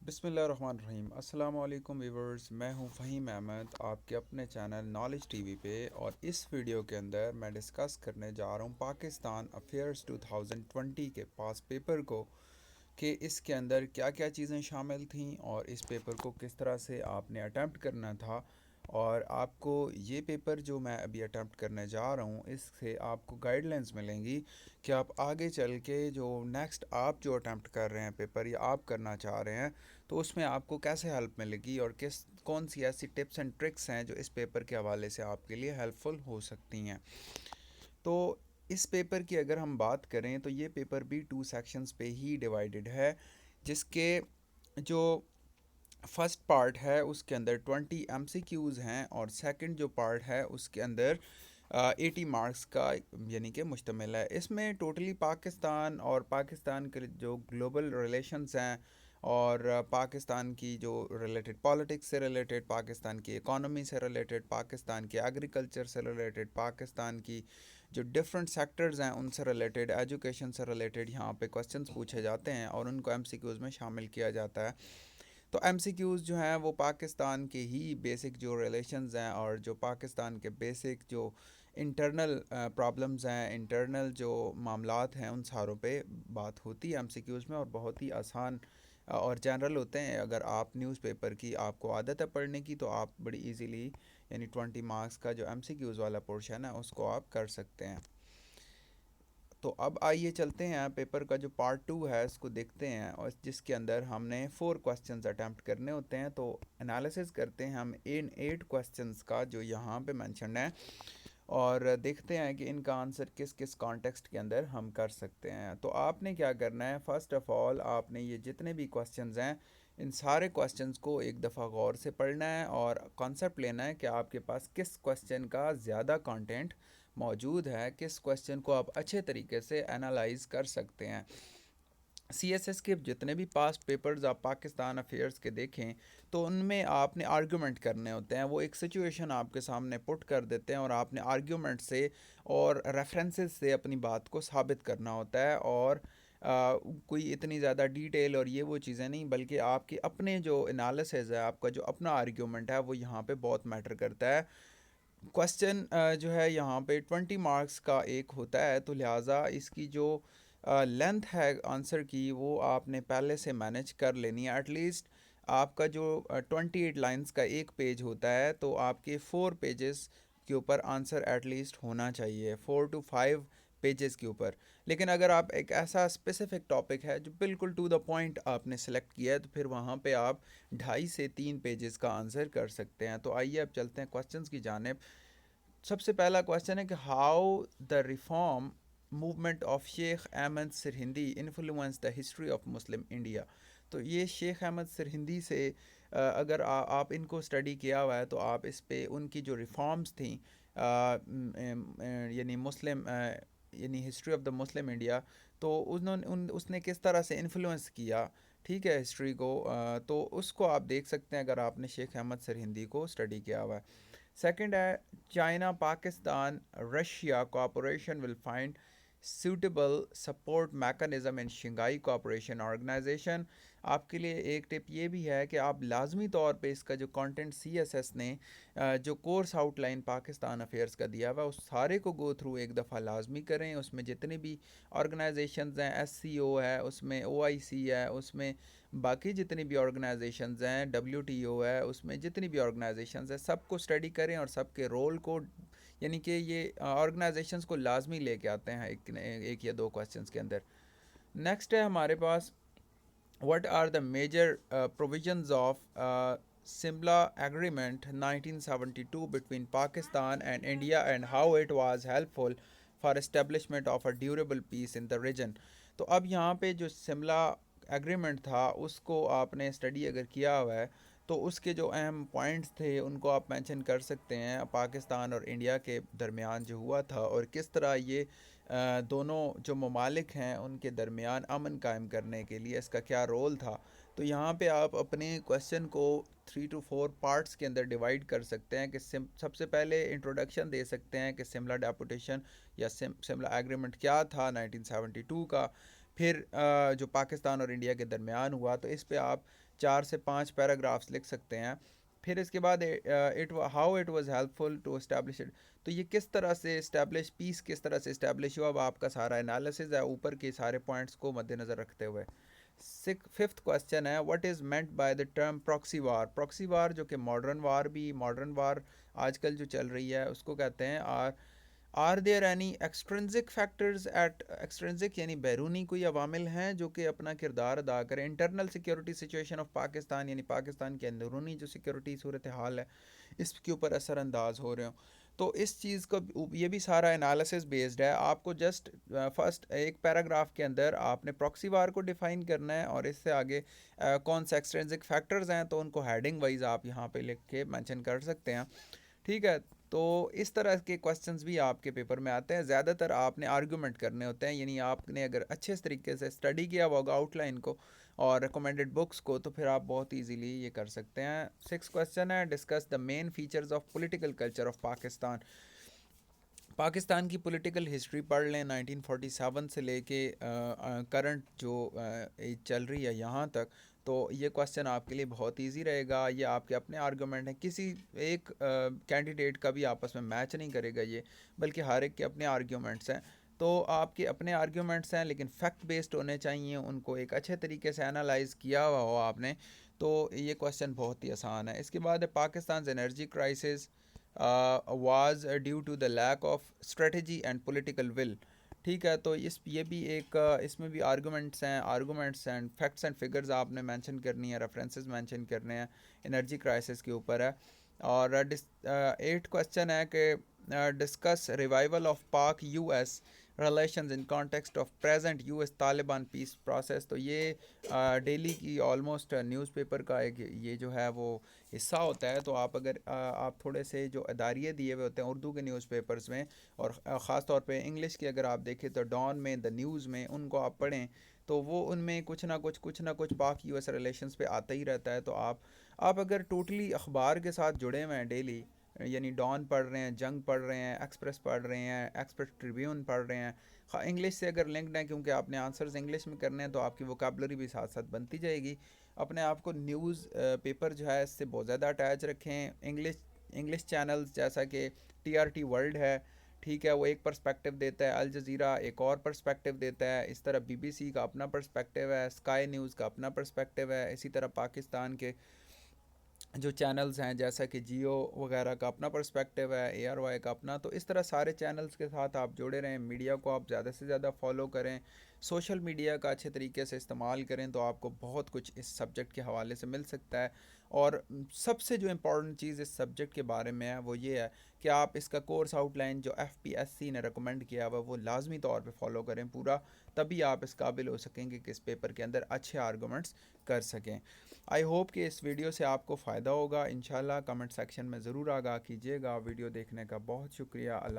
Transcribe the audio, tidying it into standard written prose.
بسم اللہ الرحمن الرحیم۔ السلام علیکم ویورز، میں ہوں فہیم احمد آپ کے اپنے چینل نالج ٹی وی پہ، اور اس ویڈیو کے اندر میں ڈسکس کرنے جا رہا ہوں پاکستان افیئرز 2020 کے پاس پیپر کو، کہ اس کے اندر کیا کیا چیزیں شامل تھیں اور اس پیپر کو کس طرح سے آپ نے اٹیمپٹ کرنا تھا۔ اور آپ کو یہ پیپر جو میں ابھی اٹیمپٹ کرنے جا رہا ہوں، اس سے آپ کو گائیڈ لائنس ملیں گی کہ آپ آگے چل کے جو نیکسٹ آپ جو اٹیمپٹ کر رہے ہیں پیپر یا آپ کرنا چاہ رہے ہیں، تو اس میں آپ کو کیسے ہیلپ ملے گی اور کون سی ایسی ٹپس اینڈ ٹرکس ہیں جو اس پیپر کے حوالے سے آپ کے لیے ہیلپ فل ہو سکتی ہیں۔ تو اس پیپر کی اگر ہم بات کریں تو یہ پیپر بھی 2 سیکشنز پہ ہی ڈیوائیڈڈ ہے، جس کے جو فرسٹ پارٹ ہے اس کے اندر 20 ایم سی کیوز ہیں، اور سیکنڈ جو پارٹ ہے اس کے اندر 80 مارکس کا یعنی کہ مشتمل ہے۔ اس میں ٹوٹلی پاکستان اور پاکستان کے جو گلوبل ریلیشنز ہیں، اور پاکستان کی جو ریلیٹڈ پالیٹکس سے ریلیٹڈ، پاکستان کی اکانومی سے ریلیٹڈ، پاکستان کے ایگریکلچر سے ریلیٹڈ، پاکستان کی جو ڈفرینٹ سیکٹرز ہیں ان سے ریلیٹڈ، ایجوکیشن سے ریلیٹڈ یہاں پہ کوسچنز پوچھے جاتے ہیں اور ان کو ایم سی کیوز میں شامل کیا جاتا ہے۔ تو ایم سی کیوز جو ہیں وہ پاکستان کے ہی بیسک جو ریلیشنز ہیں اور جو پاکستان کے بیسک جو انٹرنل پرابلمز ہیں، انٹرنل جو معاملات ہیں، ان ساروں پہ بات ہوتی ہے ایم سی کیوز میں، اور بہت ہی آسان اور جنرل ہوتے ہیں۔ اگر آپ نیوز پیپر کی آپ کو عادت ہے پڑھنے کی تو آپ بڑی ایزیلی یعنی 20 مارکس کا جو ایم سی کیوز والا پورشن ہے اس کو آپ کر سکتے ہیں۔ تو اب آئیے چلتے ہیں پیپر کا جو پارٹ 2 ہے اس کو دیکھتے ہیں، اور جس کے اندر ہم نے 4 کوسچنز اٹیمپٹ کرنے ہوتے ہیں۔ تو انالیسز کرتے ہیں ہم ان 8 کوسچنز کا جو یہاں پہ مینشنڈ ہے، اور دیکھتے ہیں کہ ان کا آنسر کس کس کانٹیکسٹ کے اندر ہم کر سکتے ہیں۔ تو آپ نے کیا کرنا ہے، فرسٹ آف آل آپ نے یہ جتنے بھی کوسچنز ہیں ان سارے کوسچنز کو ایک دفعہ غور سے پڑھنا ہے، اور کانسیپٹ لینا ہے کہ آپ کے پاس کس کوسچن کا زیادہ کانٹینٹ موجود ہے، کس کوسچن کو آپ اچھے طریقے سے انالائز کر سکتے ہیں۔ سی ایس ایس کے جتنے بھی پاسٹ پیپرز آپ پاکستان افیئرس کے دیکھیں تو ان میں آپ نے آرگیومنٹ کرنے ہوتے ہیں، وہ ایک سچویشن آپ کے سامنے پٹ کر دیتے ہیں اور آپ نے آرگیومنٹ سے اور ریفرنسز سے اپنی بات کو ثابت کرنا ہوتا ہے، اور کوئی اتنی زیادہ ڈیٹیل اور یہ وہ چیزیں نہیں، بلکہ آپ کے اپنے جو انالیسز ہے، آپ کا جو اپنا آرگیومنٹ ہے وہ یہاں پہ بہت میٹر کرتا ہے۔ کوسچن جو ہے یہاں پہ 20 مارکس کا ایک ہوتا ہے، تو لہٰذا اس کی جو لینتھ ہے آنسر کی وہ آپ نے پہلے سے مینیج کر لینی ہے۔ ایٹ لیسٹ آپ کا جو 28 لائنس کا ایک پیج ہوتا ہے تو آپ کے 4 پیجز کے اوپر آنسر ایٹ لیسٹ ہونا چاہیے، 4 to 5 پیجز کے اوپر۔ لیکن اگر آپ ایک ایسا اسپیسیفک ٹاپک ہے جو بالکل ٹو دا پوائنٹ آپ نے سلیکٹ کیا ہے، تو پھر وہاں پہ آپ 2.5 سے 3 پیجز کا آنسر کر سکتے ہیں۔ تو آئیے اب چلتے ہیں کوسچنز کی جانب۔ سب سے پہلا کوسچن ہے کہ how the reform movement of Sheikh Ahmad Sirhindi influence the history of Muslim India. تو یہ شیخ احمد سرہندی سے اگر آپ ان کو اسٹڈی کیا ہوا ہے تو آپ اس پہ ان کی جو ریفارمز تھیں یعنی مسلم یعنی history of the Muslim India, تو اس نے کس طرح سے انفلوئنس کیا، ٹھیک ہے، ہسٹری کو، تو اس کو آپ دیکھ سکتے ہیں اگر آپ نے شیخ احمد سرہندی کو اسٹڈی کیا ہوا ہے۔ سیکنڈ ہے China Pakistan Russia cooperation will find suitable support mechanism in Shanghai Cooperation Organisation. آپ کے لیے ایک ٹپ یہ بھی ہے کہ آپ لازمی طور پہ اس کا جو کانٹینٹ سی ایس ایس نے جو course out line Pakistan affairs کا دیا ہوا ہے اس سارے کو گو تھرو ایک دفعہ لازمی کریں۔ اس میں جتنے بھی آرگنائزیشنز ہیں، ایس سی او ہے اس میں، او آئی سی ہے اس میں، باقی جتنی بھی آرگنائزیشنز ہیں، ڈبلیو ٹی او ہے اس میں، جتنی بھی آرگنائزیشنز ہیں سب کو اسٹڈی کریں اور سب کے رول کو، یعنی کہ یہ آرگنائزیشنز کو لازمی لے کے آتے ہیں ایک یا دو کوسچنز کے اندر۔ نیکسٹ ہے ہمارے پاس what are the major provisions of Simla Agreement 1972 between Pakistan and India and how it was helpful for establishment of a durable peace in the region۔ تو اب یہاں پہ جو سملا ایگریمنٹ تھا اس کو آپ نے اسٹڈی اگر کیا ہوا ہے تو اس کے جو اہم پوائنٹس تھے ان کو آپ مینشن کر سکتے ہیں، پاکستان اور انڈیا کے درمیان جو ہوا تھا اور کس طرح یہ دونوں جو ممالک ہیں ان کے درمیان امن قائم کرنے کے لیے اس کا کیا رول تھا۔ تو یہاں پہ آپ اپنے کویشچن کو 3 to 4 پارٹس کے اندر ڈیوائڈ کر سکتے ہیں، کہ سب سے پہلے انٹروڈکشن دے سکتے ہیں کہ سملا ڈیپوٹیشن یا سملا ایگریمنٹ کیا تھا 1972 کا، پھر جو پاکستان اور انڈیا کے درمیان ہوا، تو اس پہ آپ 4 سے 5 پیراگرافس لکھ سکتے ہیں. پھر اس کے بعد how it was helpful to establish it, تو یہ کس طرح سے اسٹیبلش، پیس کس طرح سے اسٹیبلش ہوا، اب آپ کا سارا انالیسز ہے اوپر کے سارے پوائنٹس کو مد نظر رکھتے ہوئے. ففتھ کوسچن ہے what is meant by the term proxy war. Proxy war جو کہ ماڈرن وار آج کل جو چل رہی ہے اس کو کہتے ہیں. Are there any extrinsic factors at extrinsic یعنی بیرونی کوئی عوامل ہیں جو کہ اپنا کردار ادا کریں internal security situation of Pakistan, یعنی پاکستان کے اندرونی جو سیکیورٹی صورتحال ہے اس کے اوپر اثر انداز ہو رہے ہوں. تو اس چیز کو یہ بھی سارا انالیسس بیسڈ ہے. آپ کو جسٹ فرسٹ ایک پیراگراف کے اندر آپ نے پراکسی وار کو ڈیفائن کرنا ہے، اور اس سے آگے کون سے ایکسٹرنزک فیکٹرز ہیں تو ان کو ہیڈنگ وائز آپ یہاں پہ لکھ کے مینشن کر سکتے ہیں. ٹھیک ہے، تو اس طرح کے کوسچنز بھی آپ کے پیپر میں آتے ہیں. زیادہ تر آپ نے آرگومنٹ کرنے ہوتے ہیں، یعنی آپ نے اگر اچھے طریقے سے اسٹڈی کیا ہوگا آؤٹ لائن کو اور ریکمینڈڈ بکس کو، تو پھر آپ بہت ایزیلی یہ کر سکتے ہیں. 6 کوسچن ہے discuss the main features of political culture of Pakistan. Pakistan کی پولیٹیکل ہسٹری پڑھ لیں 1947 سے لے کے کرنٹ جو چل رہی ہے یہاں تک. تو یہ کوسچن آپ کے لیے بہت ایزی رہے گا. یہ آپ کے اپنے آرگومنٹ ہیں، کسی ایک کینڈیڈیٹ کا بھی آپس میں میچ نہیں کرے گا یہ، بلکہ ہر ایک کے اپنے آرگومنٹس ہیں. تو آپ کے اپنے آرگومنٹس ہیں لیکن فیکٹ بیسڈ ہونے چاہیے، ان کو ایک اچھے طریقے سے انالائز کیا ہوا ہو آپ نے. تو یہ کوسچن بہت ہی آسان ہے. اس کے بعد Pakistan energy crisis was due to the lack of strategy and political will. ٹھیک ہے، تو یہ بھی ایک اس میں بھی arguments and facts and figures آپ نے مینشن کرنی ہے، ریفرنسز مینشن کرنے ہیں انرجی کرائسس کے اوپر ہے. اور 8 کوسچن ہے کہ discuss revival of Pak U S relations in context of present U S Taliban peace process. تو یہ ڈیلی کی آلموسٹ نیوز پیپر کا ایک یہ جو ہے وہ حصہ ہوتا ہے. تو آپ اگر آپ تھوڑے سے جو اداریے دیے ہوئے ہوتے ہیں اردو کے نیوز پیپرز میں، اور خاص طور پہ انگلش کی اگر آپ دیکھیں تو ڈان میں، دا نیوز میں، ان کو آپ پڑھیں تو وہ ان میں کچھ نہ کچھ پاک یو ایس ریلیشنز پہ آتا ہی رہتا ہے. تو آپ اگر ٹوٹلی اخبار کے ساتھ جڑے ہوئے ہیں ڈیلی، یعنی ڈان پڑھ رہے ہیں، جنگ پڑھ رہے ہیں، ایکسپریس پڑھ رہے ہیں، ایکسپریس ٹریبیون پڑھ رہے ہیں، انگلش سے اگر لنکڈ ہیں کیونکہ آپ نے آنسرز انگلش میں کرنے ہیں تو آپ کی ووکیبلری بھی ساتھ ساتھ بنتی جائے گی. اپنے آپ کو نیوز پیپر جو ہے اس سے بہت زیادہ اٹیچ رکھیں. انگلش چینلز جیسا کہ TRT ورلڈ ہے، ٹھیک ہے، وہ ایک پرسپیکٹیو دیتا ہے، الجزیرہ ایک اور پرسپیکٹیو دیتا ہے، اس طرح BBC کا اپنا پرسپیکٹیو ہے، اسکائی نیوز کا اپنا پرسپیکٹیو ہے، اسی طرح پاکستان کے جو چینلز ہیں جیسا کہ جیو وغیرہ کا اپنا پرسپیکٹیو ہے، ARY کا اپنا. تو اس طرح سارے چینلز کے ساتھ آپ جڑے رہیں. میڈیا کو آپ زیادہ سے زیادہ فالو کریں، سوشل میڈیا کا اچھے طریقے سے استعمال کریں، تو آپ کو بہت کچھ اس سبجیکٹ کے حوالے سے مل سکتا ہے. اور سب سے جو امپورٹنٹ چیز اس سبجیکٹ کے بارے میں ہے وہ یہ ہے کہ آپ اس کا کورس آؤٹ لائن جو FPSC نے ریکمینڈ کیا ہوا وہ لازمی طور پہ فالو کریں پورا، تبھی آپ اس قابل ہو سکیں گے کہ اس پیپر کے اندر اچھے آرگومنٹس کر سکیں. آئی ہوپ کہ اس ویڈیو سے آپ کو فائدہ ہوگا. انشاءاللہ کمنٹ سیکشن میں ضرور آگاہ کیجیے گا. ویڈیو دیکھنے کا بہت شکریہ. اللہ